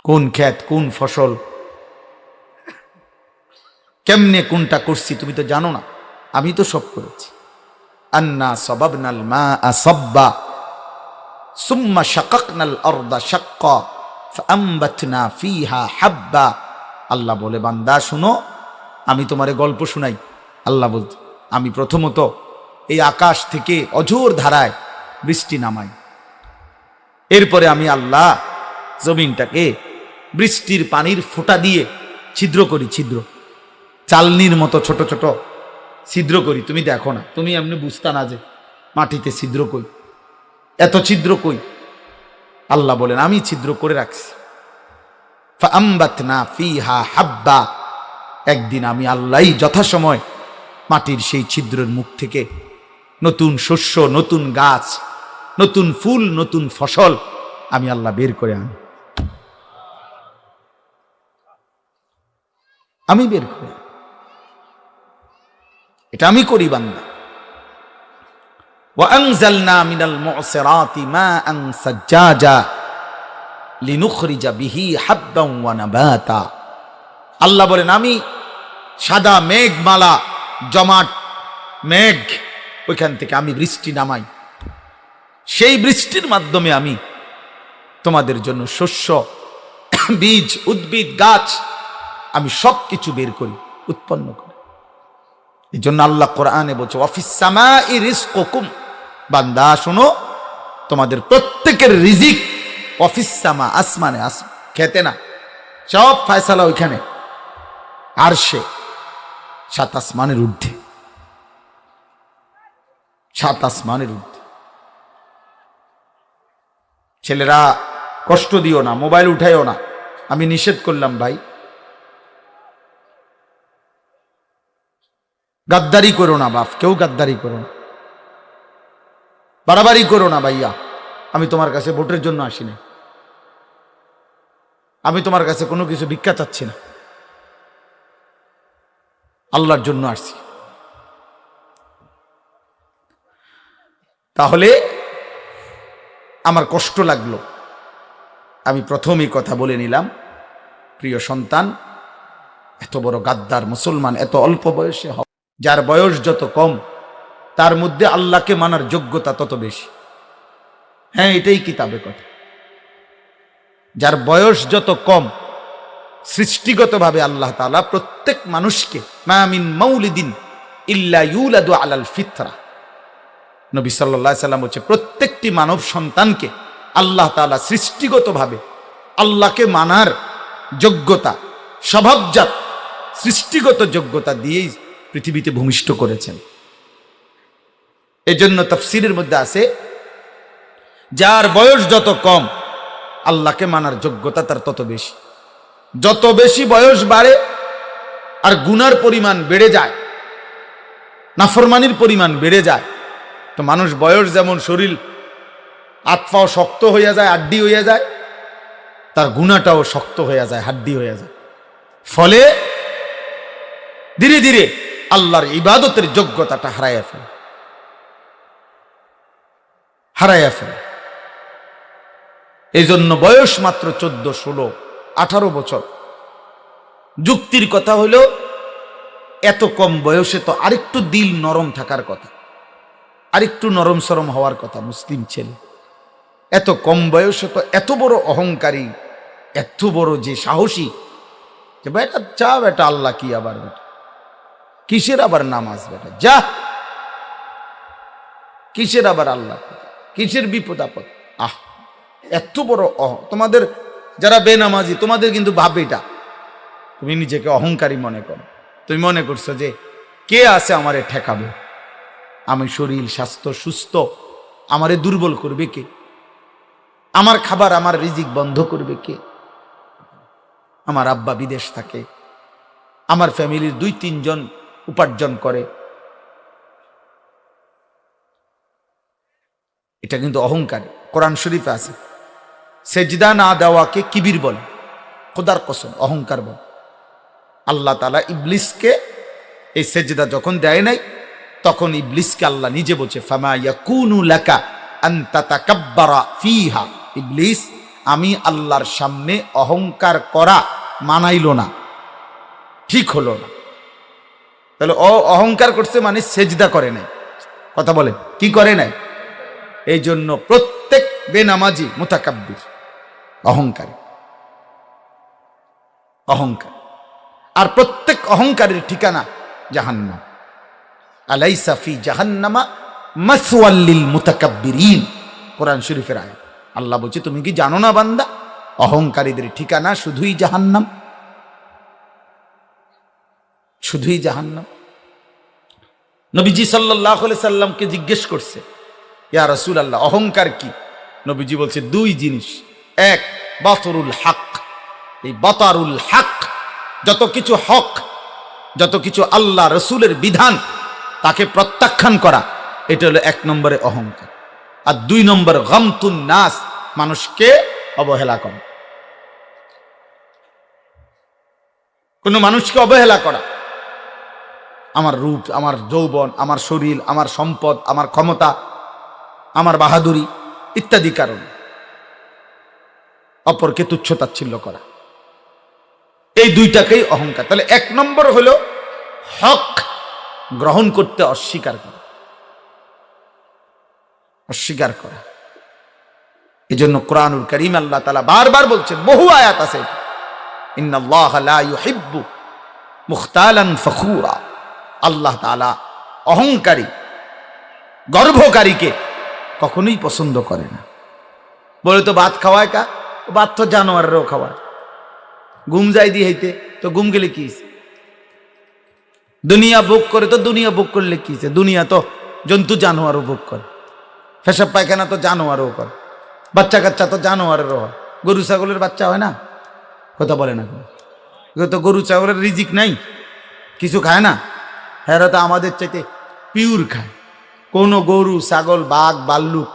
কোন ক্ষেত, কোন ফসল, কেমনে কোনটা করছি তুমি তো জানো না, আমি তো সব করেছি। আন্না সাবাবনাল মাআ সাব্বা সুম্মা শাকাকনাল আরদা শাক্কা ফাআমবাতনা ফিহা হাব্বা। আল্লাহ বলে, বান্দা শুনো, আমি তোমারে গল্প শুনাই। আল্লাহ বলতে, আমি প্রথমত এই আকাশ থেকে অঝোর ধারায় বৃষ্টি নামাই, এরপরে আমি আল্লাহ জমিনটাকে বৃষ্টির পানির ফোঁটা দিয়ে ছিদ্র করি, ছিদ্র চালনির মতো ছোট ছোট ছিদ্র করি। তুমি দেখো না, তুমি এমনি বুঝতা না যে মাটিতে ছিদ্র কই, এত ছিদ্র কই। আল্লাহ বলেন, আমি ছিদ্র করে রাখছি। ফাআমবাতনা ফিহা হাব্বা, একদিন আমি আল্লাহই যথাসময় মাটির সেই ছিদ্রের মুখ থেকে নতুন শস্য, নতুন গাছ, নতুন ফুল, নতুন ফসল আমি আল্লাহ বের করে আনি। আমি বের করে, এটা আমি করি বান্দা। ওয়া আনজালনা মিনাল মুসিরাতি মাআন সাজ্জাজা লিনুখরিজা বিহি হাব্বান ওয়া নাবাতা। আল্লাহ বলেন, আমি সাদা মেঘমালা, জমাট মেঘ, ওইখান থেকে আমি বৃষ্টি নামাই, সেই বৃষ্টির মাধ্যমে আমি তোমাদের জন্য শস্য, বীজ, উদ্ভিদ, গাছ আমি সব কিছু বের করি, উৎপন্ন করি। এই জন্য আল্লাহ কোরআনে বলছে, ওয়াফিস সামাই রিজকুকুম, বান্দা শোনো, তোমাদের প্রত্যেকের রিজিক ওয়াফিস সামা, আসমানে, খেতে না, সব ফয়সালা ওইখানে আরশে, 7 আসমানের ঊর্ধ্বে, 7 আসমানের ঊর্ধ্বে। ছেলেরা কষ্ট দিও না, মোবাইল উঠাইও না, আমি নিষেধ করলাম ভাই। গাদ্দারি করো না বাপ, কেউ গাদ্দারি করো না, বাড়াবাড়ি করো না ভাইয়া। আমি তোমার কাছে ভোটের জন্য আসি না, আমি তোমার কাছে কোনো কিছু ভিক্ষা চাচ্ছি না, আল্লাহর জন্য আসছি। তাহলে আমার কষ্ট লাগলো, আমি প্রথমেই কথা বলে নিলাম, প্রিয় সন্তান, এত বড় গাদ্দার মুসলমান এত অল্প বয়সে হবে, যার বয়স যত কম তার মধ্যে আল্লাহকে মানার যোগ্যতা তত বেশি। হ্যাঁ, এটাই কিতাবে কথা। যার বয়স যত কম, সৃষ্টিগতভাবে আল্লাহ তাআলা প্রত্যেক মানুষকে মা মিন মাউলিদিন ইল্লা ইউলাদু আলাল ফিতরা, নবী সাল্লাল্লাহু আলাইহি সাল্লাম বলেছে প্রত্যেকটি মানব সন্তানকে আল্লাহ তাআলা সৃষ্টিগতভাবে আল্লাহকে মানার যোগ্যতা, স্বভাবজাত সৃষ্টিগত যোগ্যতা দিয়েই পৃথিবীতে ভূমিষ্ঠ করেছেন। এজন্য তাফসীরের মধ্যে আছে যার বয়স যত কম আল্লাহকে মানার যোগ্যতা তার তত বেশি। যত বেশি বয়স বাড়ে আর গুনার পরিমাণ বেড়ে যায়, নাফরমানির পরিমাণ বেড়ে যায়, তো মানুষ বয়স যেমন শরীর আত্মাও শক্ত হইয়া যায়, আড্ডি হইয়া যায়, তার গুনাহটাও শক্ত হইয়া যায়, হাড্ডি হইয়া যায়। ফলে ধীরে ধীরে আল্লাহর ইবাদতের যোগ্যতাটা হারাইয়া ফেলে। এই জন্য বয়স মাত্র 14, 16, 18 বছর। যুক্তির কথা হলো এত কম বয়সে তো আরেকটু দিল নরম থাকার কথা, আরেকটু নরম সরম হওয়ার কথা মুসলিম ছেলে। এত কম বয়সে তো এত বড় অহংকারী, এত বড় যে সাহসী, যে বেটা যা বেটা, আল্লাহ কি আবার বেটা, কিসের আবার নামাজ বেটা, যা কিসের আবার আল্লাহ, কিসের বিপদ আপদ, এত বড় তোমাদের যারা বেনামাজি তোমাদের কিন্তু ভাব এটা, তুমি নিজেকে অহংকারী মনে করো। তুমি মনে করছো যে কে আছে আমারে ঠেকাবে, আমি শরীর স্বাস্থ্য সুস্থ, আমারে দুর্বল করবে কে, আমার খাবার আমার রিজিক বন্ধ করবে কে, আমার আব্বা বিদেশ থাকে, আমার ফ্যামিলির 2-3 জন উপার্জন করে। এটা কিন্তু অহংকার। কোরআন শরীফে আছে সেজদা না দেওয়াকে কিবির বলে, খোদার কসম অহংকার বলে। আল্লাহ তাআলা ইবলিসকে এই সেজদা যখন দেয় নাই, তখন ইবলিসকে আল্লাহ নিজে বলছে ফামা ইয়াকুনু লাকা আন তাতাকাব্বারা ফিহা, ইবলিস আমি আল্লাহর সামনে অহংকার করা মানাইল না, ঠিক হলো না। তাহলে অহংকার করছে মানে সেজদা করে নাই। কথা বলেন, কি করে নাই? এই জন্য প্রত্যেক বেনামাজি মুতাকাব্বির, অহংকারী, অহংকার। আর প্রত্যেক অহংকারের ঠিকানা জাহান্নাম। আলাইসা ফি জাহান্নামা মাসওয়াল লিল মুতাকাব্বিরিন, কোরআন শরীফের আয়াত। আল্লাহ বলছে তুমি কি জানো না বান্দা, অহংকারীদের ঠিকানা শুধুই জাহান্নাম, শুধুই জাহান্নাম। নবীজি সাল্লাল্লাহু আলাইহি সাল্লামকে জিজ্ঞেস করছে ইয়া রাসূলুল্লাহ অহংকার কি? নবীজি বলছে 2 জিনিস। এক, বাতরুল হক, এই বাতারুল হক, যত কিছু হক, যত কিছু আল্লাহ রসুলের বিধান তাকে প্রত্যাখ্যান করা, এটা হলো 1 নম্বরে অহংকার। আর 2 নম্বর গামতুন নাস, মানুষকে অবহেলা করা, কোন মানুষকে অবহেলা করা, আমার রূপ, আমার যৌবন, আমার শরীর, আমার সম্পদ, আমার ক্ষমতা, আমার বাহাদুরি ইত্যাদি কারণ অপরকে তুচ্ছ-তাচ্ছিল্য করা, এই 2টাকেই অহংকার। তাহলে 1 নম্বর হলো হক গ্রহণ করতে অস্বীকার করা, অস্বীকার করা। এজন্য কোরআনুল কারীম আল্লাহ তাআলা বারবার বলছেন, বহু আয়াত আছে, ইন্নাল্লাহা লা ইউহিব্বু মুখতালান ফখুরা, আল্লাহ তাআলা অহংকারী, গর্বকারীকে কখনোই পছন্দ করে না। বলে তো ভাত খাওয়ায় কা, ভাত তো জানোয়ারেরও খাওয়ায়। ঘুম যাই দিয়ে হইতে তো ঘুম গেলে কি, দুনিয়া ভোগ করে তো দুনিয়া ভোগ করলে কি, দুনিয়া তো জন্তু জানোয়ারও ভোগ করে, পেশাব পায়খানা তো জানোয়ারও করে, বাচ্চা কাচ্চা তো জানোয়ারেরও হয়, গরু ছাগলের বাচ্চা হয় না? কথা বলে না, তো গরু ছাগলের রিজিক নাই, কিছু খায় না, হ্যাঁ তো আমাদের চাইতে পিওর খায়। কোনো গরু ছাগল বাঘ ভাল্লুক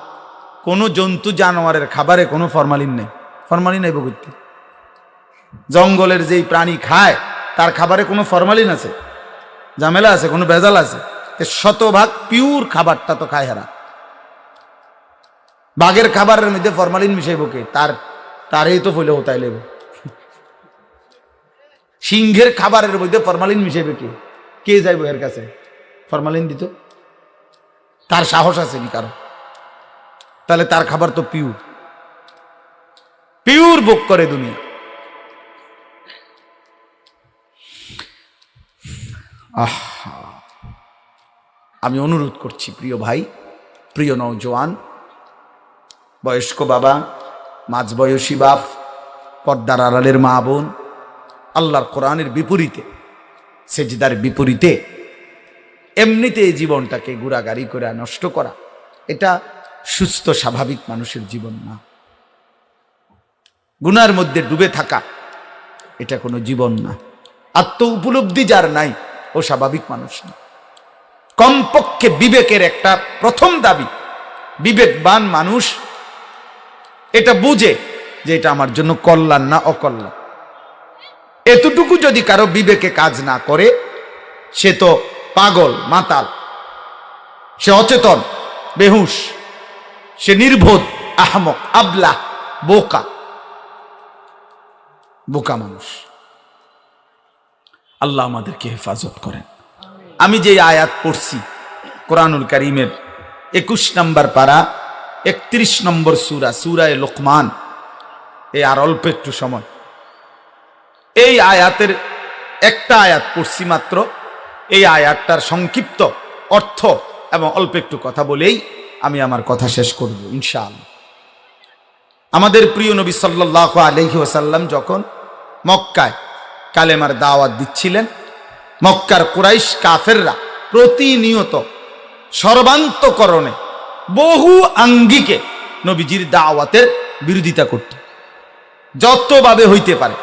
কোনো জন্তু জানোয়ারের খাবারে কোনো ফরমালিন নেই, ফরমালিন নেই বলতে। জঙ্গলের যেই প্রাণী খায় তার খাবারে কোনো ফরমালিন আছে, ঝামেলা আছে, কোনো ভেজাল আছে? 100% পিওর খাবারটা তো খায় হারা। বাঘের খাবারের মধ্যে ফরমালিন মিশাইব কে? তারই তো ফলে হতাই লেব। সিংহের খাবারের মধ্যে ফরমালিন মিশাইবে কে? কে যাইব এর কাছে ফরমালিন দিত? তার সাহস আছে নি কারো? তাহলে তার খাবার তো পিওর পিওর ভোগ করে দুনিয়া। আমি অনুরোধ করছি প্রিয় ভাই, প্রিয় নওজোয়ান, বয়স্ক বাবা, মাঝবয়সী বাপ, পর্দার আড়ালের মা বোন, আল্লাহর কোরআনের বিপরীতে, সেজদার বিপরীতে এমনিতে এই জীবনটাকে ঘোরাগাড়ি করে নষ্ট করা, এটা সুস্থ স্বাভাবিক মানুষের জীবন না। গুনার মধ্যে ডুবে থাকা এটা কোনো জীবন না। আত্ম উপলব্ধি যার নাই ও স্বাভাবিক মানুষ না। কমপক্ষে বিবেকের একটা প্রথম দাবি, বিবেকবান মানুষ এটা বুঝে যে এটা আমার জন্য কল্যাণ না অকল্যাণ। এতটুকু যদি কারো বিবেকে কাজ না করে, সে তো পাগল, মাতাল, সে অচেতন, বেহুশ, সে নির্বোধ, আহমক, আবলা, বোকা, বোকা মানুষ। আল্লাহ আমাদেরকে হেফাজত করেন। আমি যে আয়াত পড়ছি কোরআনুল কারীমের 21 নম্বর পারা 31 নম্বর সূরা, সূরায়ে লোকমান, এই আর অল্প একটু সময় এই আয়াতের একটা আয়াত পড়ছি মাত্র। এই আয়াতটার সংক্ষিপ্ত অর্থ এবং অল্প একটু কথা বলেই আমি আমার কথা শেষ করব ইনশাআল্লাহ। আমাদের প্রিয় নবী সাল্লাল্লাহু আলাইহি ওয়াসাল্লাম যখন মক্কায় কালেমার দাওয়াত দিচ্ছিলেন, মক্কার কুরাইশ কাফেররা প্রতিনিয়ত সর্বান্তকরণে বহু আঙ্গিকে নবীজির দাওয়াতের বিরোধিতা করত, যতভাবে হইতে পারে,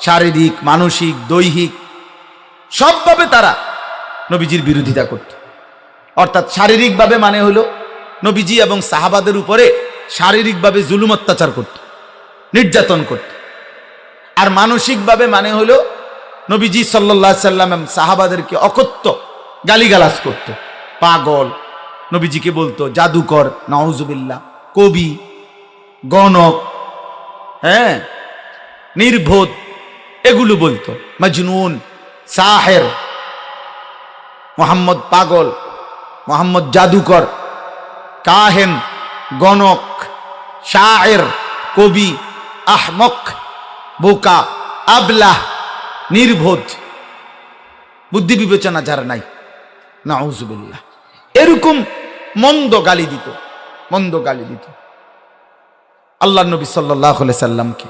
শারীরিক, মানসিক, দৈহিক, সবভাবে তারা নবীজির বিরোধিতা করত। অর্থাৎ শারীরিকভাবে মানে হলো নবীজি এবং সাহাবাদের উপরে শারীরিকভাবে জুলুম অত্যাচার করত, নির্যাতন করত। আর মানসিকভাবে মানে হলো নবীজি সাল্লাল্লাহু আলাইহি সাল্লাম সাহাবাদেরকে অকথ্য গালিগালাজ করত, পাগল, নবীজিকে বলতো জাদুকর, নাউজুবিল্লাহ, কবি, গণক, হ্যাঁ, নির্বোধ, এগুলো বলতো, মজনুন, সাহের, মোহাম্মদ পাগল, মোহাম্মদ জাদুকর, কাহেন, গণক, শায়ের, কবি, আহমক, বোকা, আবলাহ, নির্বোধ, বুদ্ধি বিবেচনা যার নাই, নাউজুবিল্লাহ, এরকম মন্দ গালি দিত, মন্দ গালি দিত আল্লাহর নবী সাল্লাল্লাহু আলাইহি সাল্লামকে।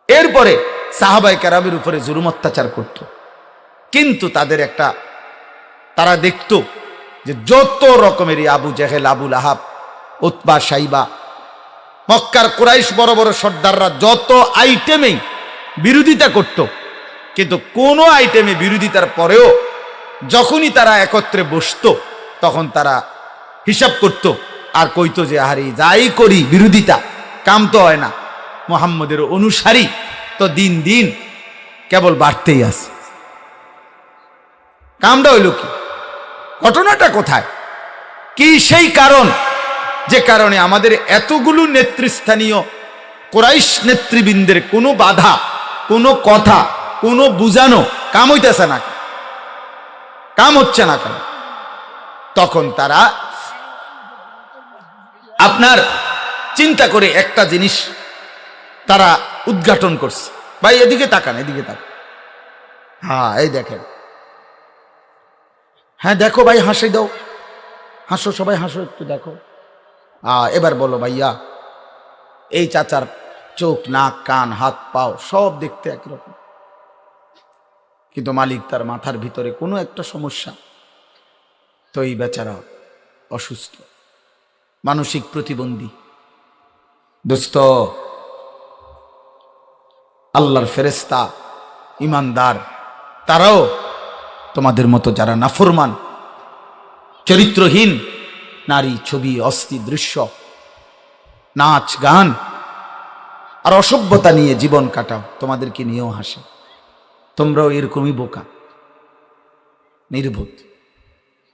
এরপরে সাহাবায়ে কেরামের উপরে জুলুম অত্যাচার করত। কিন্তু তাদের একটা, তারা দেখত যে যত রকমের আবু জেহেল, আবু লাহাব, উতবা, সাইবা, মক্কার কুরাইশ বড় বড় সর্দাররা যত আইটেমেই বিরোধিতা করত, কিন্তু কোন আইটেমে বিরোধিতার পরেও যখনই তারা একত্রে বসত, তখন তারা হিসাব করত আর কইতো যে আরে যাই করি বিরোধিতা কাম তো হয় না, মুহাম্মদের অনুসারী তো দিন দিন কেবল বাড়তেই আছে। কামটা হইল কি? ঘটনাটা কোথায়? কি সেই কারণ যে কারণে আমাদের এতগুলো নেতৃস্থানীয় কুরাইশ নেতৃবৃন্দের কোনো বাধা, কোনো কথা, কোনো বুঝানো কাম হইতেছে না, কাম হচ্ছে না কেন? তখন তারা আপনার চিন্তা করে একটা জিনিস তারা উদ্ঘাটন করছে। ভাই এদিকে তাকান, এদিকে তাকান, হ্যাঁ এই দেখেন, হ্যাঁ দেখো ভাই, হাসি দাও, হাসো সবাই, হাসো একটু, দেখো। এবার বলো ভাইয়া, এই চাচার চোখ, নাক, কান, হাত, পাও সব দেখতে একরকম, কিন্তু মালিক তার মাথার ভিতরে কোনো একটা সমস্যা, তো এই বেচারা অসুস্থ, মানসিক প্রতিবন্ধী। দোস্ত, আল্লাহর ফেরেশতা, ইমানদার, তারাও তোমাদের মতো যারা নাফরমান, চরিত্রহীন নারী, ছবি, অস্থি দৃশ্য, নাচ গান আর অসভ্যতা নিয়ে জীবন কাটাও, তোমাদেরকে নিয়েও হাসে। তোমরাও এরকমই বোকা, নির্বোধ।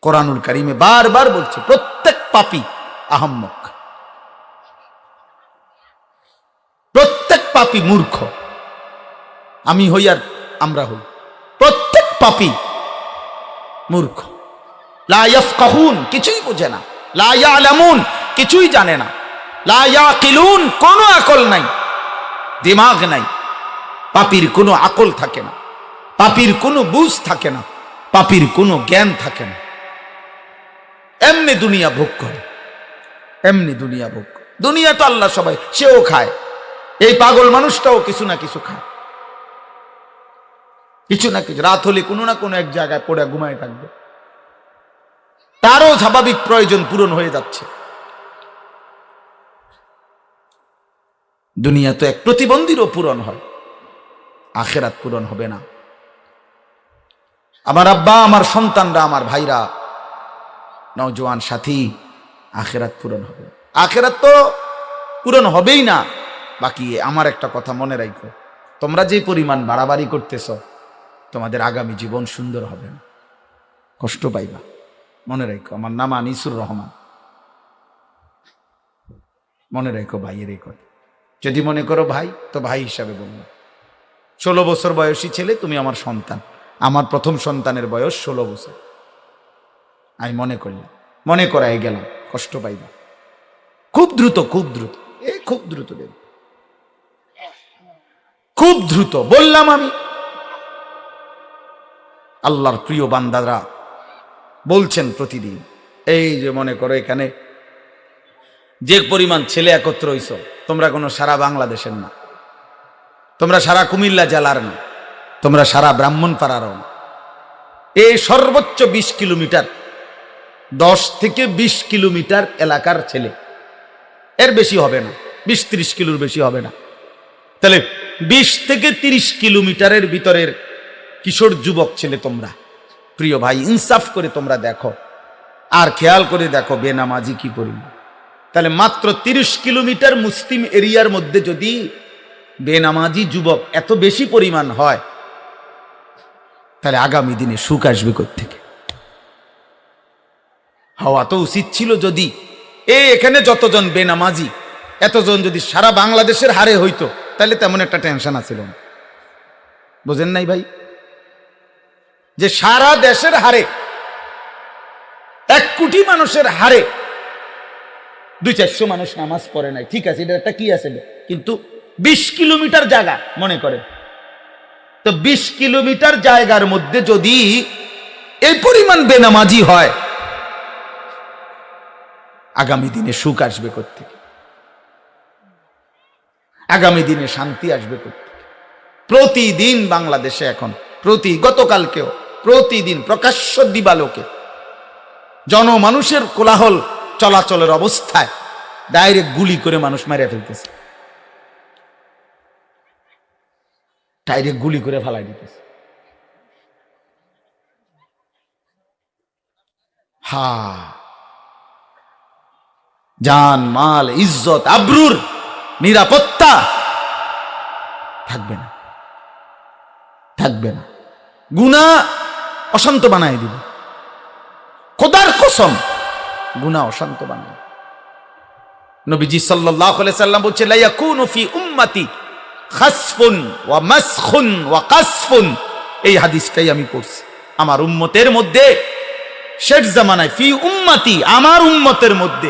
কোরআনুল কারীমে বারবার বলছে প্রত্যেক পাপী আহাম্মক, প্রত্যেক পাপী মূর্খ। আমি হই আর আমরা হই, প্রত্যেক পাপী মূর্খ। লা ইয়াফকাহুন, কিছুই বোঝে না। লা ইয়ালামুন, কিছুই জানে না। লা ইয়াকিলুন, কোনো আকল নাই, দিমাগ নাই। পাপীর কোনো আকল থাকে না, পাপীর কোনো বুঝ থাকে না, পাপীর কোনো জ্ঞান থাকে না। এমনি দুনিয়া ভোগ করে, এমনি দুনিয়া ভোগ করে। দুনিয়া তো আল্লাহ সবাই, সেও খায়। এই পাগল মানুষটাও কিছু না কিছু খায়, কিছু না কিছু। রাত হলে কোনো না কোনো এক জায়গায় পড়ে ঘুমায় থাকবে, তারও স্বাভাবিক প্রয়োজন পূরণ হয়ে যাচ্ছে। দুনিয়া তো এক প্রতিবন্ধীরও পূরণ হয়, আখেরাত পূরণ হবে না। আমার আব্বা, আমার সন্তানরা, আমার ভাইরা, নওজোয়ান সাথী, আখেরাত পূরণ হবে। আখেরাত তো পূরণ হবেই না। বাকি আমার একটা কথা মনে রাখো, তোমরা যে পরিমাণ বাড়াবাড়ি করতেছ, তোমাদের আগামী জীবন সুন্দর হবে না, কষ্ট পাইবা। মনে রাখো, আমার নাম আনিসুর রহমান। মনে রাখো ভাইয়ের এই কথা। যদি মনে করো ভাই, তো ভাই হিসাবে বললাম। 16 বছর বয়সী ছেলে, তুমি আমার সন্তান। আমার প্রথম সন্তানের বয়স 16 বছর। আমি মনে করলাম, মনে করাই গেলাম, কষ্ট পাইবা। খুব দ্রুত, খুব দ্রুত, খুব দ্রুত দেব, খুব দ্রুত বললাম আমি। আল্লাহর প্রিয় বান্দারা বলছেন প্রতিদিন, এই যে মনে করো এখানে যে পরিমাণ ছেলে একত্র হইছ, তোমরা কোনো সারা বাংলাদেশের না, তোমরা সারা কুমিল্লা জেলার না, তোমরা সারা ব্রাহ্মণপাড়ারও না। এই সর্বোচ্চ 20 কিলোমিটার, 10 থেকে 20 কিলোমিটার এলাকার ছেলে, এর বেশি হবে না, 20-30 কিলোর বেশি হবে না। তাহলে 20 থেকে 30 কিলোমিটারের ভিতরের কিশোর যুবক ছেলে তোমরা, প্রিয় ভাই, ইনসাফ করে তোমরা দেখো আর খেয়াল করে দেখো বেনামাজি কি পরিমাণ। তাহলে মাত্র 30 কিলোমিটার মুসলিম এরিয়ার মধ্যে যদি বেনামাজি যুবক এত বেশি পরিমাণ হয়, তাহলে আগামী দিনে সুখ আসবে কোত্থেকে? হওয়া তো উচিত ছিল, যদি এখানে যতজন বেনামাজি, এতজন যদি সারা বাংলাদেশের হারে হইতো, তাহলে তেমন একটা টেনশন আছিল না। বুঝেন নাই ভাই? যে সারা দেশের হারে, 1 কোটি মানুষের হারে 200-400 মানুষ নামাজ পড়ে নাই, ঠিক আছে, এটা একটা কি আছে, কিন্তু 20 কিলোমিটার জায়গা মনে করে, তো 20 কিলোমিটার জায়গার মধ্যে যদি এই পরিমাণ বেনামাজি হয়, আগামী দিনে সুখ আসবে কোত্থেকে? আগামী দিনে শান্তি আসবে কোত্থেকে? প্রতিদিন বাংলাদেশে এখন, গতকালকেও প্রতিদিন প্রকাশ্য দিবালোকে জনমানুষের কোলাহল চলাচলের অবস্থায় ডাইরেক্ট গুলি করে মানুষ মারিয়া ফেলতেছে, ডাইরেক্ট গুলি করে ফালাই দিতেছে। জান, মাল, ইজ্জত, আবরুর নিরাপত্তা থাকবে না, থাকবে না। গুনাহ অশান্ত বানায় দিবে, খোদার কসম, গুনাহ অশান্ত বানায়। নবীজি সাল্লাল্লাহু আলাইহি সাল্লাম বলছেন, লা ইয়াকুনু ফি উম্মতি খাসফুন ওয়া মাসখুন ওয়া কাসফুন। এই হাদিসটাই আমি পড়ছি। আমার উম্মতের মধ্যে শেষ জামানায়, ফি উম্মতি, আমার উম্মতের মধ্যে,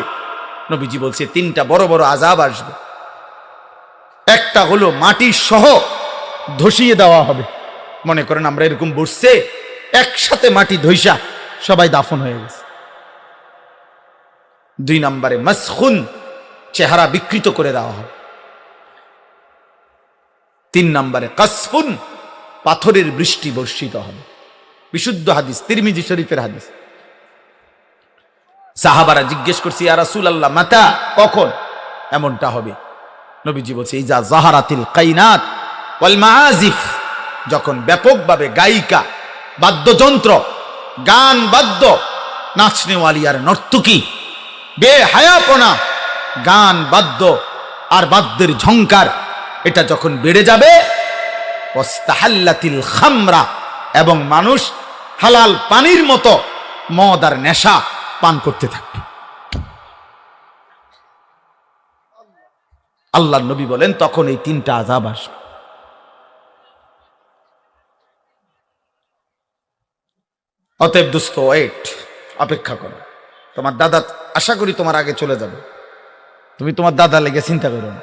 নবীজি বলছে 3টা বড় বড় আযাব আসবে। একটা হলো মাটি সহ ধসিয়ে দেওয়া হবে। মনে করেন আমরা এরকম বসছে, একসাথে মাটি ধইসা সবাই দাফন হয়ে গেছে। 2 নম্বরে মাসখুন, চেহারা বিকৃত করে দেওয়া হবে। 3 নম্বরে কাসফুন, পাথরের বৃষ্টি বর্ষিত হবে। বিশুদ্ধ হাদিস, তিরমিজি শরীফের হাদিস। সাহাবারা জিজ্ঞেস করছে, ইয়া রাসূলুল্লাহ, মাতা, কখন এমনটা হবে? নবীজি বলছে, ইজা জাহারাতিল কাইনাত ওয়াল মাআজিফ, যখন ব্যাপকভাবে গায়িকা, বাদ্যযন্ত্র, গান বাদ্য, নাচনেওয়ালি আর নর্তকী, বেহায়াপনা, গান বাদ্য আর বাদ্যের ঝংকার, এটা যখন বেড়ে যাবে, ওয়াস্তাহাল্লাতিল খামরা, এবং মানুষ হালাল পানির মতো মদ আর নেশা পান করতে থাকবে। আল্লাহর নবী বলেন, তখন এই 3টা আযাব আসবে। অতএব দোস্ত, ওয়েট, অপেক্ষা করো, তোমার দাদা আশা করি তোমার আগে চলে যাবে, তুমি তোমার দাদা লেগে চিন্তা করো না।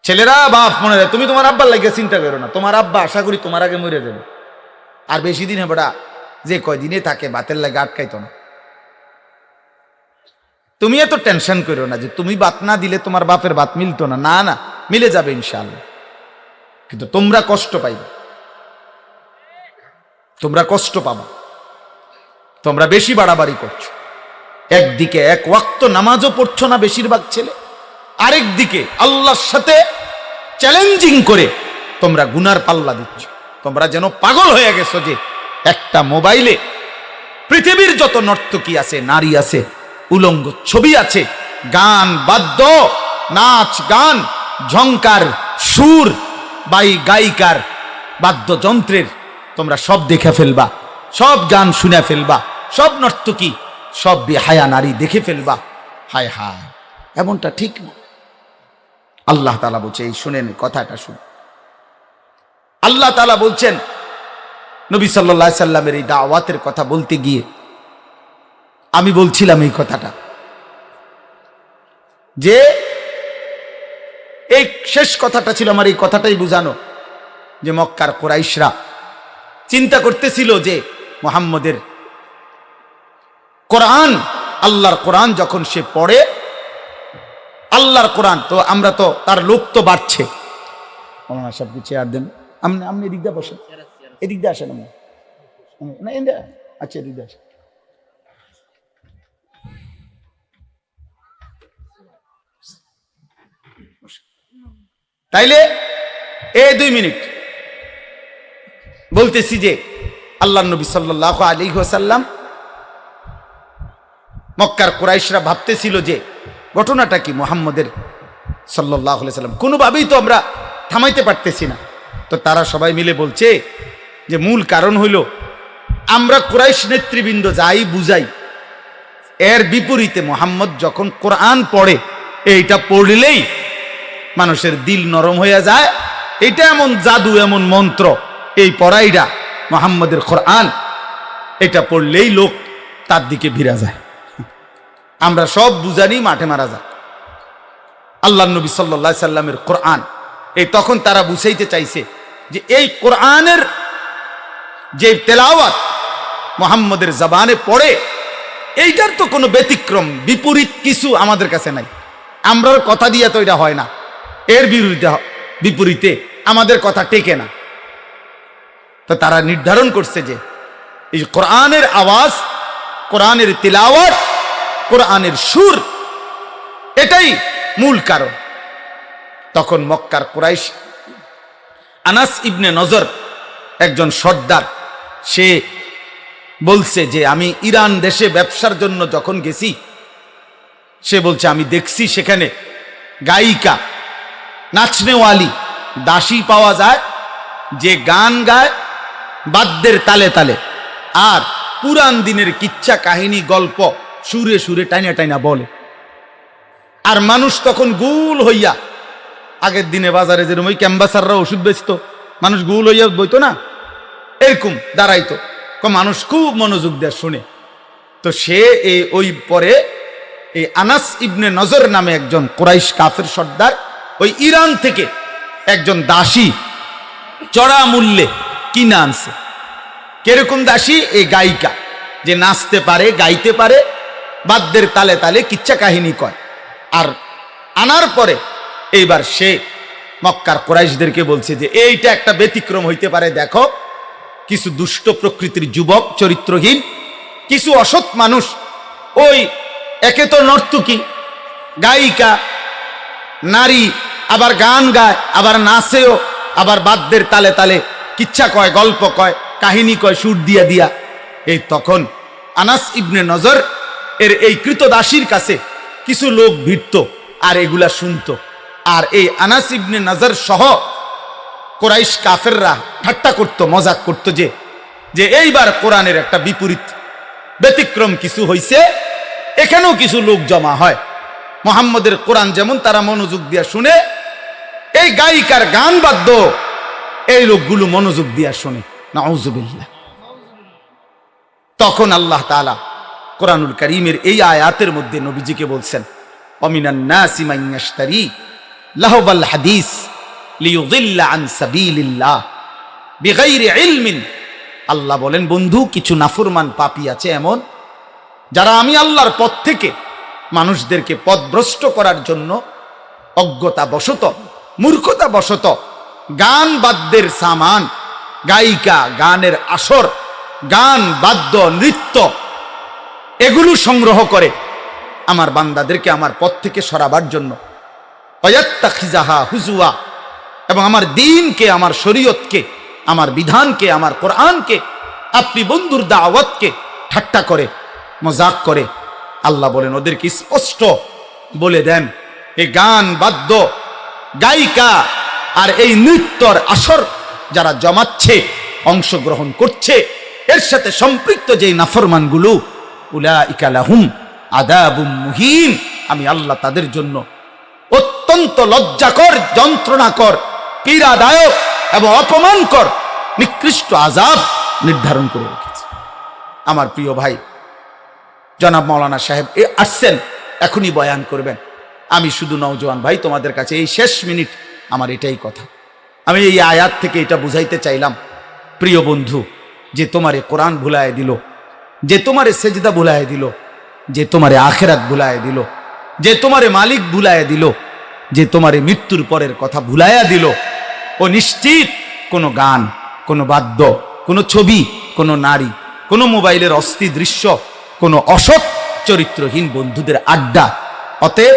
ছেলেরা বাপ মনে রাখে, তুমি তোমার আব্বার লেগে চিন্তা করো না, তোমার আব্বা আশা করি তোমার আগে মরে যাবে। আর বেশি দিন হবে না, যে কয়দিনে থাকে বাতের লাগে আটকাইতো না। তুমি এত টেনশন করো না যে তুমি বাত না দিলে তোমার বাপের বাত মিলতো না, না না, মিলে যাবে ইনশাআল্লাহ। কিন্তু তোমরা কষ্ট পাইবে, তোমরা কষ্ট পাবা, তোমরা বেশি বাড়াবাড়ি করছো। একদিকে এক ওয়াক্ত নামাজও পড়ছো না বেশিরভাগ ছেলে, আরেক দিকে আল্লাহর সাথে চ্যালেঞ্জিং করে তোমরা গুনার পাল্লা দিচ্ছ। তোমরা যেন পাগল হয়ে গেছো যে একটা মোবাইলে পৃথিবীর যত নর্তকী আছে, নারী আছে, উলঙ্গ ছবি আছে, গান বাদ্য, নাচ গান, ঝংকার সুর, গায়িকার বাদ্যযন্ত্রের তোমরা সব দেখে ফেলবা, সব গান শুনে ফেলবা, সব নর্তকী, সব বেহায়া নারী দেখে ফেলবা। হায় হায়, এমনটা ঠিক না। আল্লাহ তাআলা বলছে, এই শুনেন কথাটা শুন, আল্লাহ তাআলা বলছেন নবী সাল্লাল্লাহু আলাইহি সাল্লামের এই দাওয়াতের কথা বলতে গিয়ে আমি বলছিলাম এই কথাটা, যে এই শেষ কথাটা ছিল আমার এই কথাটাই বুঝানো, যে মক্কার কুরাইশরা চিন্তা করতেছিল যে মুহাম্মদের কোরআন, আল্লাহর কোরআন যখন সে পড়ে, আল্লাহর কোরআন তো আমরা তো তার লোক তো বাড়ছে। সব কিছু আর দেন, আপনি এদিক দিয়ে বসেন, এদিক দিয়ে আসেন, আচ্ছা এদিক দিয়ে আসেন। তাইলে এই 2 মিনিট বলতেছি যে আল্লাহর নবী সাল্লাল্লাহু আলাইহি ওয়াসাল্লাম, মক্কার কুরাইশরা ভাবতেছিল যে ঘটনাটা কি মুহাম্মদের সাল্লাল্লাহু আলাইহি ওয়াসাল্লাম, কোনোভাবেই তো আমরা থামাইতে পারতেছি না। তো তারা সবাই মিলে বলছে যে মূল কারণ হইল আমরা কুরাইশ নেতৃবৃন্দ যাই বুঝাই, এর বিপরীতে মুহাম্মদ যখন কোরআন পড়ে, এইটা পড়লেই মানুষের দিল নরম হয়ে যায়। এটা এমন জাদু, এমন মন্ত্র, এই পড়াইটা মুহাম্মদের কোরআন, এটা পড়লেই লোক তার দিকে ভিড়া যায়। আমরা সব বুঝানি মাঠে মারা যায়। আল্লাহ নবী সাল্লাল্লাহু আলাইহি সাল্লামের কোরআন, এই তখন তারা বুঝাইতে চাইছে যে এই কোরআনের যে তেলাওয়াত মুহাম্মদের জবানে পড়ে, এইটার তো কোনো ব্যতিক্রম বিপরীত কিছু আমাদের কাছে নাই। আমরা কথা দিয়ে তো এটা হয় না, এর বিপরীতে আমাদের কথা টেকে না। তো তারা নির্ধারণ করছে যে এই কোরআনের আওয়াজ, কোরআনের তিলাওয়াত, কোরআনের সুর, এটাই মূল কারণ। তখন মক্কার কুরাইশ, আনাস ইবনে নজর একজন সর্দার, সে বলছে যে আমি ইরান দেশে ব্যবসার জন্য যখন গেছি, সে বলছে আমি দেখছি সেখানে গায়িকা, নাচনেওয়ালি দাসী পাওয়া যায়, যে গান গায় বাদ্যের তালে তালে, আর পুরান দিনের কিচ্ছা কাহিনী গল্প সুরে সুরে টাইনা টাইনা বলে। আর মানুষ তখন গুল হইয়া, আগের দিনে বাজারে যেরকম ওই ক্যাম্বাসাররা ওষুধ বেচতো, মানুষ গুল হইয়া বইতো না, এরকম দাঁড়াইতো, মানুষ খুব মনোযোগ দেয় শুনে। তো সে ওই পরে এই আনাস ইবনে নজর নামে একজন কুরাইশ কাফের সর্দার, ওই ইরান থেকে একজন দাসী চড়া মূল্যে কিনে আনছে। কিরকম দাসী? এই গায়িকা, যে নাচতে পারে, গাইতে পারে, বাদ্যের তালে তালে কিচ্ছা কাহিনী কয়। আর আনার পরে এইবার সে মক্কার কুরাইশদেরকে বলছে যে এইটা একটা ব্যতিক্রম হইতে পারে, দেখো কিছু দুষ্ট প্রকৃতির যুবক, চরিত্রহীন কিছু অসৎ মানুষ, ওই একে তো নর্তকী, গায়িকা, নারী, আবার গান গায়, আবার নাচেও, আবার বাদ্যের তালে তালে কিচ্ছা কয়, গল্প কয়, কাহিনী কয় সুর দিয়া দিয়া। এই তখন আনাস ইবনে নজর এর এই কৃতদাসীর কাছে কিছু লোক ভিড়ত আর এগুলা শুনতো। আর এই আনাস ইবনে নজর সহ কুরাইশ কাফেররা ঠাট্টা করত, মজাক করত যে এইবার কোরআনের একটা বিপরীত ব্যতিক্রম কিছু হইছে, এখানেও কিছু লোক জমা হয়, মুহাম্মদের কোরআন যেমন তারা মনোযোগ দিয়া শুনে, এই গায়িকার গান বাদ্য এই লোকগুলো মনোযোগ দিয়া শুনে। নাউজুবিল্লাহ। তখন আল্লাহ তাআলা কোরআনুল কারীমের এই আয়াতের মধ্যে নবীজিকে বলছেন, অমিনান নাসি মান ইয়াশতারি লাহওয়াল হাদিস লিয়ুযিল্লা আন সাবিলিল্লাহ বিগাইরি ইলমিন। আল্লাহ বলেন, বন্ধু, কিছু নাফরমান পাপী আছে এমন, যারা আমি আল্লাহর পথ থেকে মানুষদেরকে পথভ্রষ্ট করার জন্য অজ্ঞতা বশত, মূর্খতা বশত গান বাদ্যের সামান, গায়িকা, গানের আসর, গান বাদ্য, নৃত্য এগুলো সংগ্রহ করে আমার বান্দাদেরকে আমার পথ থেকে সরাবার জন্য, ওয়াত্তাখিযাহা হুজুয়া, এবং আমার দ্বীনকে, আমার শরীয়তকে, আমার বিধানকে, আমার কোরআনকে, আপনি বন্ধুর দাওয়াতকে ঠাট্টা করে, মজাক করে। আল্লাহ বলেন, ওদেরকে স্পষ্ট বলে দেন, এই গান বাদ্য, গায়িকা আর এই নৃত্যর আসর যারা জমাচ্ছে, অংশগ্রহণ করছে, এর সাথে সম্পৃক্ত যে নাফরমানগুলো, উলাইকা লাহুম আযাবুম মুহিন, আমি আল্লাহ তাদের জন্য অত্যন্ত লজ্জাকর, যন্ত্রণাকর, পীড়াদায়ক এবং অপমানকর নিকৃষ্ট আযাব নির্ধারণ করে রেখেছি। আমার প্রিয় ভাই জনাব মাওলানা সাহেব আসছেন, এখনই বয়ান করবেন। আমি শুধু নওজোয়ান ভাই, তোমাদের কাছে এই শেষ মিনিট আমার এটাই কথা। আমি এই আয়াত থেকে এটা বুঝাইতে চাইলাম, প্রিয় বন্ধু, যে তোমারে কোরআন ভুলায় দিল, যে তোমারে সেজদা ভুলায় দিল, যে তোমারে আখেরাত ভুলায় দিল, যে তোমারে মালিক ভুলায় দিল, যে তোমারে মৃত্যুর পরের কথা ভুলাইয়া দিল, ও নিশ্চিত কোনো গান, কোনো বাদ্য, কোনো ছবি, কোনো নারী, কোনো মোবাইলের অস্থির দৃশ্য, কোনো অসৎ চরিত্রহীন বন্ধুদের আড্ডা। অতএব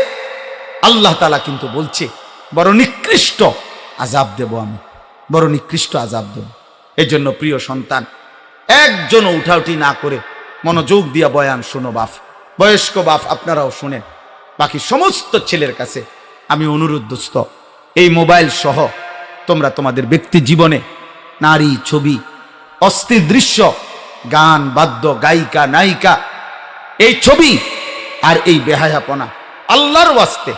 আল্লাহ তাআলা কিন্তু বলছে, বড় নিকৃষ্ট আযাব দেব আমি, বড় নিকৃষ্ট আযাব দেব। এই জন্য প্রিয় সন্তান, একজনও উঠাউঠি না করে মনোযোগ দিয়া বয়ান শোনো বাপ, বয়স্ক বাপ আপনারাও শোনেন। বাকি সমস্ত ছেলের কাছে আমি অনুরোধ, দোস্ত, এই মোবাইল সহ তোমরা তোমাদের ব্যক্তি জীবনে নারী, ছবি, অস্থির দৃশ্য, গান বাদ্য, গায়িকা, নায়িকা, এই ছবি আর এই বেহায়াপনা, আল্লাহর ওয়াস্তে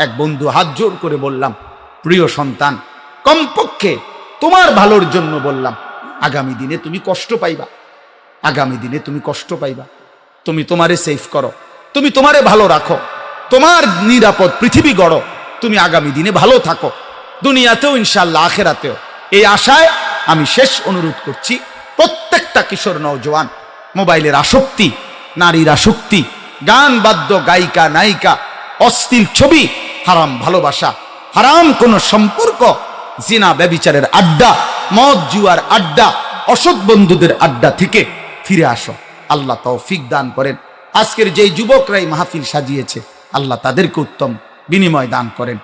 এক বন্ধু হাত জোর করে বললাম, প্রিয় সন্তান, কমপক্ষে তোমার ভালোর জন্য বললাম, আগামী দিনে তুমি কষ্ট পাইবা, আগামী দিনে তুমি কষ্ট পাইবা। তুমি তোমারে সেফ করো, তুমি তোমারে ভালো রাখো, তোমার নিরাপদ পৃথিবী গড়ো, তুমি আগামী দিনে ভালো থাকো, দুনিয়াতেও ইনশাআল্লাহ আখেরাতেও। এই আশায় আমি শেষ অনুরোধ করছি, প্রত্যেকটা কিশোর নওজোয়ান, মোবাইলের আসক্তি, নারীর আসক্তি, গান বাদ্য, গায়িকা, নায়িকা, অশ্লীল ছবি, হারাম ভালোবাসা, হারাম কোন সম্পর্ক, জিনা ব্যভিচারের আড্ডা, মদ জুয়ার আড্ডা, অসৎ বন্ধুদের আড্ডা থেকে ফিরে আসো। আল্লাহ তৌফিক দান করেন। আজকের যেই যুবকরাই মাহফিল সাজিয়েছে, আল্লাহ তাদেরকে উত্তম বিনিময় দান করেন।